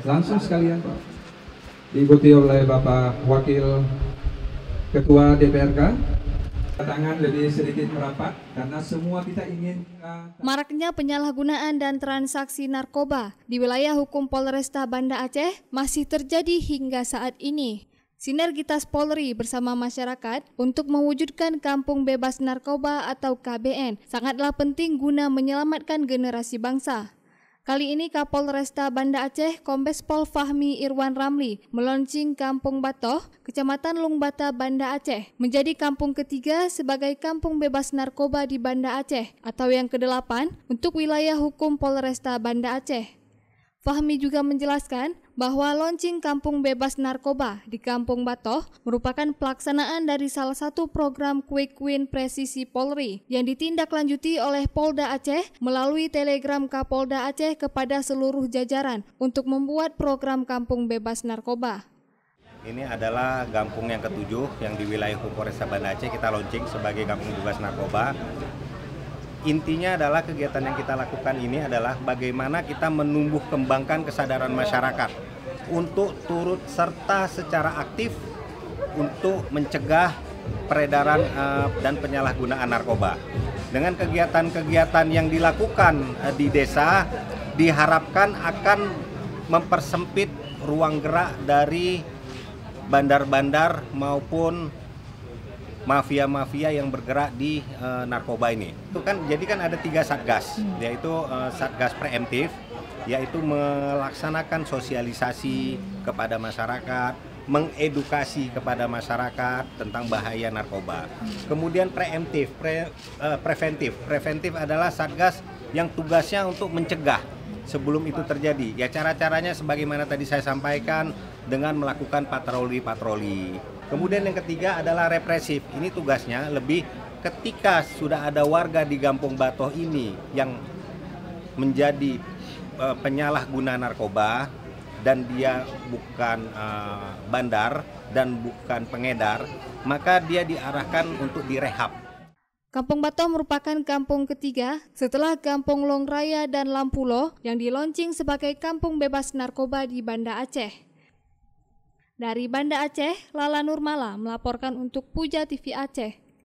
langsung sekalian Pak, diikuti oleh Bapak Wakil Ketua DPRK. Tangan lebih sedikit merapat karena semua kita ingin. Maraknya penyalahgunaan dan transaksi narkoba di wilayah hukum Polresta Banda Aceh masih terjadi hingga saat ini. Sinergitas Polri bersama masyarakat untuk mewujudkan Kampung Bebas Narkoba atau KBN sangatlah penting guna menyelamatkan generasi bangsa. Kali ini Kapolresta Banda Aceh Kombes Pol Fahmi Irwan Ramli meluncing Kampung Batoh, Kecamatan Lungbata, Banda Aceh, menjadi kampung ketiga sebagai kampung bebas narkoba di Banda Aceh atau yang ke-8 untuk wilayah hukum Polresta Banda Aceh. Fahmi juga menjelaskan bahwa launching Kampung Bebas Narkoba di Kampung Batoh merupakan pelaksanaan dari salah satu program Quick Win Presisi Polri yang ditindaklanjuti oleh Polda Aceh melalui telegram Kapolda Aceh kepada seluruh jajaran untuk membuat program Kampung Bebas Narkoba. Ini adalah kampung yang ke-7 yang di wilayah hukum Polresta Banda Aceh kita launching sebagai Kampung Bebas Narkoba. Intinya adalah kegiatan yang kita lakukan ini adalah bagaimana kita menumbuh kembangkan kesadaran masyarakat untuk turut serta secara aktif untuk mencegah peredaran dan penyalahgunaan narkoba. Dengan kegiatan-kegiatan yang dilakukan di desa diharapkan akan mempersempit ruang gerak dari bandar-bandar maupun mafia-mafia yang bergerak di narkoba ini. Itu kan jadi kan ada 3 satgas, yaitu satgas preemptif, yaitu melaksanakan sosialisasi kepada masyarakat, mengedukasi kepada masyarakat tentang bahaya narkoba. Kemudian preventif adalah satgas yang tugasnya untuk mencegah sebelum itu terjadi. Ya cara-caranya sebagaimana tadi saya sampaikan dengan melakukan patroli. Kemudian yang ketiga adalah represif. Ini tugasnya lebih ketika sudah ada warga di Kampung Batoh ini yang menjadi penyalahguna narkoba dan dia bukan bandar dan bukan pengedar, maka dia diarahkan untuk direhab. Kampung Batoh merupakan kampung ketiga setelah Kampung Longraya dan Lampulo yang dilaunching sebagai kampung bebas narkoba di Banda Aceh. Dari Banda Aceh, Lala Nurmala melaporkan untuk Puja TV Aceh.